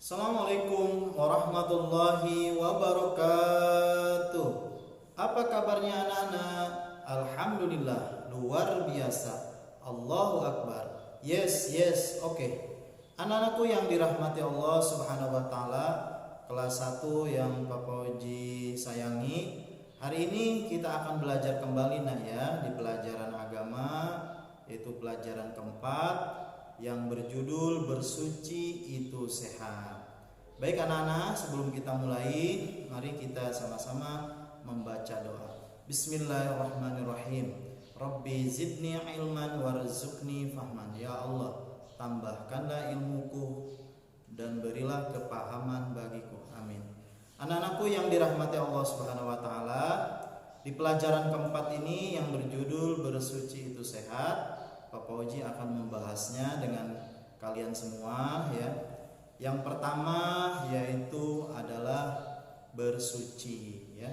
Assalamualaikum warahmatullahi wabarakatuh. Apa kabarnya anak-anak? Alhamdulillah, luar biasa. Allahu Akbar. Yes, oke. Anak-anakku yang dirahmati Allah Subhanahu wa taala, kelas 1 yang Papa Oji sayangi. Hari ini kita akan belajar kembali di pelajaran agama, yaitu pelajaran keempat yang berjudul Bersuci Itu Sehat. Baik anak-anak, sebelum kita mulai, mari kita sama-sama membaca doa. Bismillahirrahmanirrahim. Rabbi zidni ilman warzuqni fahman. Ya Allah, tambahkanlah ilmuku dan berilah kepahaman bagiku. Amin. Anak-anakku yang dirahmati Allah Subhanahu wa taala, di pelajaran keempat ini yang berjudul Bersuci Itu Sehat, Papa Oji akan membahasnya dengan kalian semua ya. Yang pertama yaitu adalah bersuci ya.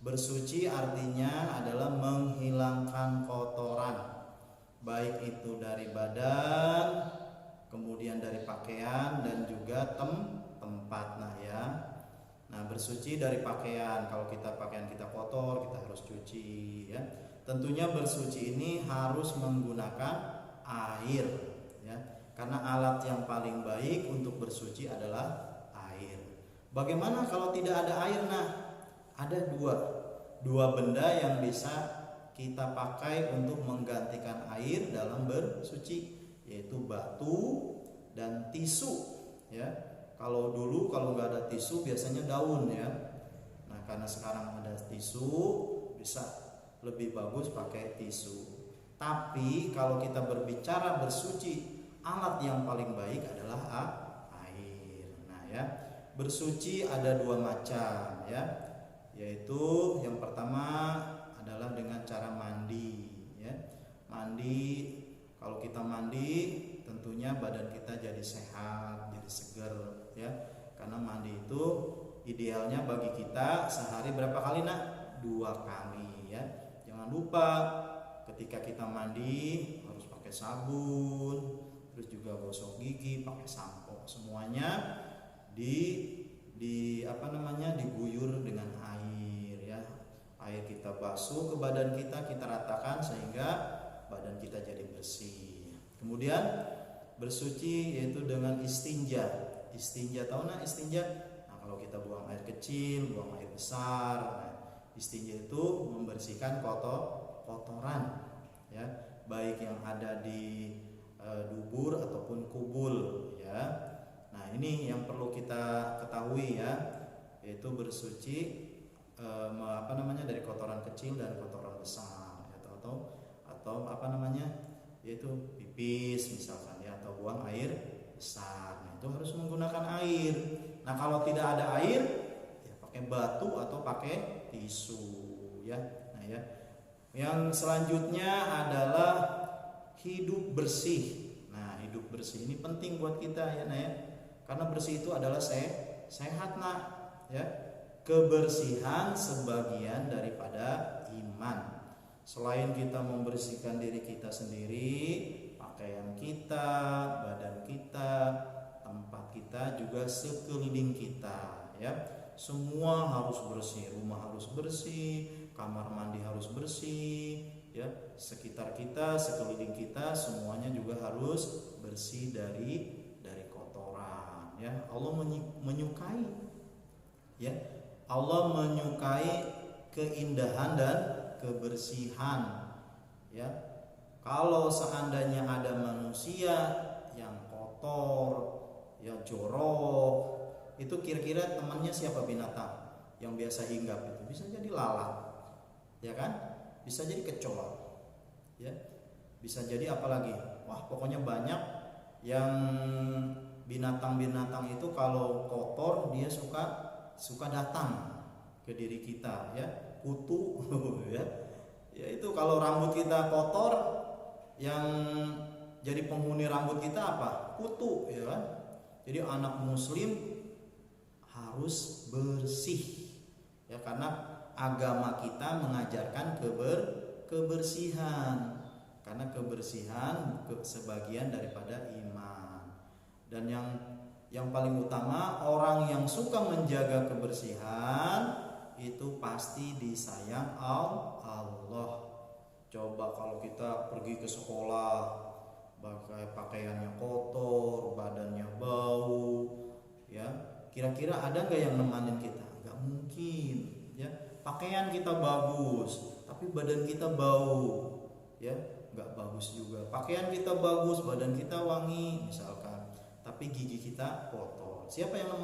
Bersuci artinya adalah menghilangkan kotoran, baik itu dari badan, kemudian dari pakaian dan juga tempat Nah, bersuci dari pakaian. Kalau pakaian kita kotor, kita harus cuci ya. Tentunya bersuci ini harus menggunakan air ya. Karena alat yang paling baik untuk bersuci adalah air. Bagaimana kalau tidak ada air? Nah, ada dua benda yang bisa kita pakai untuk menggantikan air dalam bersuci, yaitu batu dan tisu ya. Kalau nggak ada tisu biasanya daun ya. Nah, karena sekarang ada tisu, bisa lebih bagus pakai tisu. Tapi kalau kita berbicara bersuci, alat yang paling baik adalah air. Nah ya, bersuci ada dua macam ya. Yaitu yang pertama adalah dengan cara mandi ya. Kalau kita mandi tentunya badan kita jadi sehat, jadi segar ya. Karena mandi itu idealnya bagi kita sehari berapa kali 2 kali ya. Jangan lupa ketika kita mandi harus pakai sabun, terus juga gosok gigi pakai sampo. Semuanya diguyur dengan air ya. Air kita basuh ke badan kita ratakan sehingga badan kita jadi bersih. Kemudian bersuci yaitu dengan istinja. Istinja, tahu istinja? Nah, kalau kita buang air kecil, buang air besar, istinja itu membersihkan kotoran ya, baik yang ada di dubur ataupun kubul ya. Nah, ini yang perlu kita ketahui ya, yaitu bersuci dari kotoran kecil dan kotoran besar ya, atau yaitu pipis misalkan ya, atau buang air besar. Nah, itu harus menggunakan air. Nah, kalau tidak ada air ya pakai batu atau pakai tisu ya. Nah ya, yang selanjutnya adalah hidup bersih. Nah, hidup bersih ini penting buat kita ya karena bersih itu adalah sehat ya. Kebersihan sebagian daripada iman. Selain kita membersihkan diri kita sendiri, pakaian kita, badan kita, tempat kita, juga sekeliling kita ya. Semua harus bersih, rumah harus bersih, kamar mandi harus bersih ya. Sekitar kita, sekeliling kita semuanya juga harus bersih dari kotoran ya. Allah menyukai ya. Allah menyukai keindahan dan kebersihan ya. Kalau seandainya ada manusia yang kotor ya, jorok, itu kira-kira temannya siapa binatang yang biasa hinggap itu? Bisa jadi lalat ya kan, bisa jadi kecoa ya, bisa jadi apalagi, pokoknya banyak yang binatang-binatang itu kalau kotor dia suka datang ke diri kita ya. Kutu ya itu kalau rambut kita kotor, yang jadi penghuni rambut kita apa? Kutu ya kan. Jadi anak muslim harus bersih ya, karena agama kita mengajarkan kebersihan, karena kebersihan sebagian daripada iman. Dan yang Yang paling utama, orang yang suka menjaga kebersihan itu pasti disayang Allah. Coba kalau kita pergi ke sekolah, pakaiannya kotor, badannya bau, ya, kira-kira ada nggak yang nemanin kita? Nggak mungkin, ya. Pakaian kita bagus, tapi badan kita bau, ya, nggak bagus juga. Pakaian kita bagus, badan kita wangi, misalkan, tapi gigi kita kotor. Siapa yang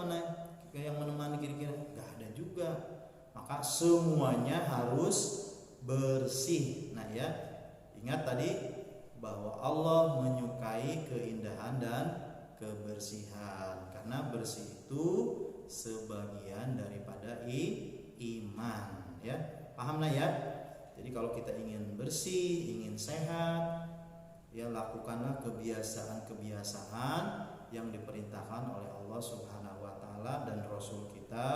menemani kira-kira? Nggak ada juga. Maka semuanya harus bersih. Nah ya, ingat tadi bahwa Allah menyukai keindahan dan kebersihan, karena bersih itu sebagian daripada iman, ya. Paham lah ya? Jadi kalau kita ingin bersih, ingin sehat, ya lakukanlah kebiasaan-kebiasaan yang diperintahkan oleh Allah Subhanahu wa taala dan Rasul kita,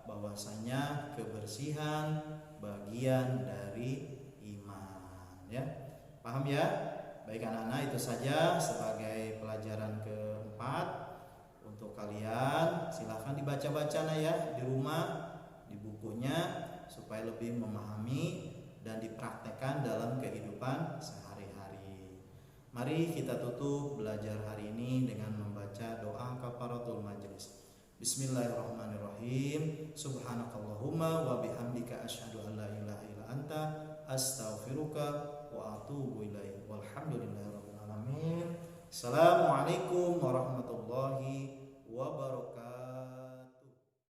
bahwasanya kebersihan bagian dari iman, ya. Paham ya? Baik anak-anak, itu saja sebagai pelajaran keempat untuk kalian. Silahkan dibaca-baca ya di rumah, di bukunya, supaya lebih memahami dan dipraktekkan dalam kehidupan sehari-hari. Mari kita tutup belajar hari ini dengan membaca doa kafaratul majelis. Bismillahirrahmanirrahim. Subhanakallahumma wa bihamdika asyhadu an la ilaha illa anta astaghfiruka wa atubu ilaik. Walhamdulillahirabbil alamin. Assalamualaikum warahmatullahi wabarakatuh.